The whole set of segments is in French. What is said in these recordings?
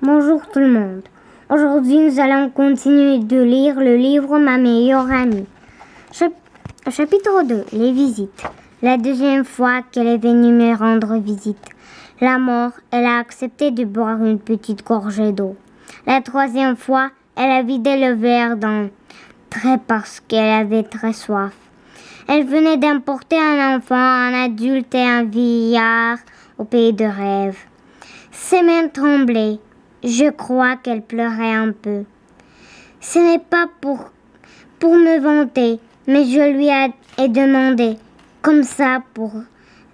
Bonjour tout le monde. Aujourd'hui, nous allons continuer de lire le livre Ma meilleure amie. Chapitre 2, les visites. La deuxième fois qu'elle est venue me rendre visite. La mort, elle a accepté de boire une petite gorgée d'eau. La troisième fois, elle a vidé le verre d'un trait parce qu'elle avait très soif. Elle venait d'importer un enfant, un adulte et un vieillard au pays de rêve. Ses mains tremblaient. Je crois qu'elle pleurait un peu. Ce n'est pas pour me vanter, mais je lui ai demandé, comme ça, pour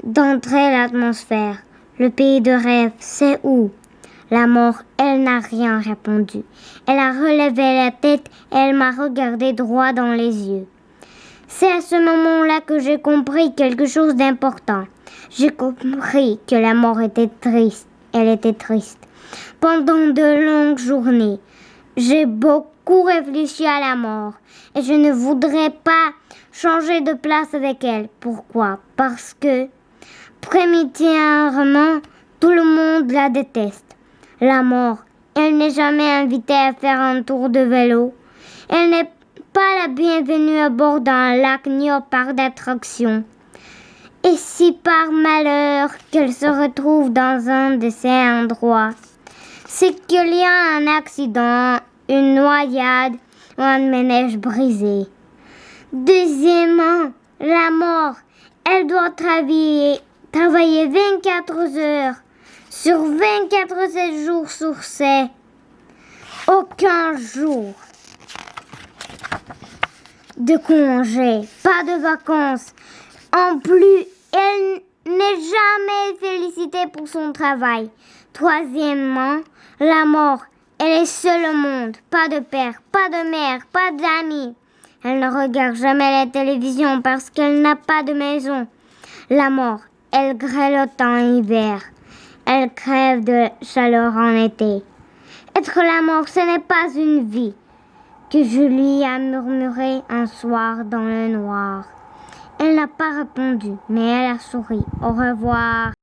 d'entrer l'atmosphère. Le pays de rêve, c'est où? La mort, elle n'a rien répondu. Elle a relevé la tête et elle m'a regardé droit dans les yeux. C'est à ce moment-là que j'ai compris quelque chose d'important. J'ai compris que la mort était triste. Elle était triste. Pendant de longues journées, j'ai beaucoup réfléchi à la mort et je ne voudrais pas changer de place avec elle. Pourquoi? Parce que, premièrement, tout le monde la déteste. La mort, elle n'est jamais invitée à faire un tour de vélo. Elle n'est pas la bienvenue à bord d'un lac ni au parc d'attractions. Et si par malheur qu'elle se retrouve dans un de ces endroits, c'est qu'il y a un accident, une noyade ou un manège brisé. Deuxièmement, la mort, elle doit travailler 24 heures sur 24, 7 jours sur 7. Aucun jour de congé, pas de vacances. En plus, elle n'est jamais félicitée pour son travail. Troisièmement, la mort, elle est seule au monde. Pas de père, pas de mère, pas d'amis. Elle ne regarde jamais la télévision parce qu'elle n'a pas de maison. La mort, elle grelotte en hiver. Elle crève de chaleur en été. Être la mort, ce n'est pas une vie, que je lui ai murmuré un soir dans le noir. Elle n'a pas répondu, mais elle a souri. Au revoir.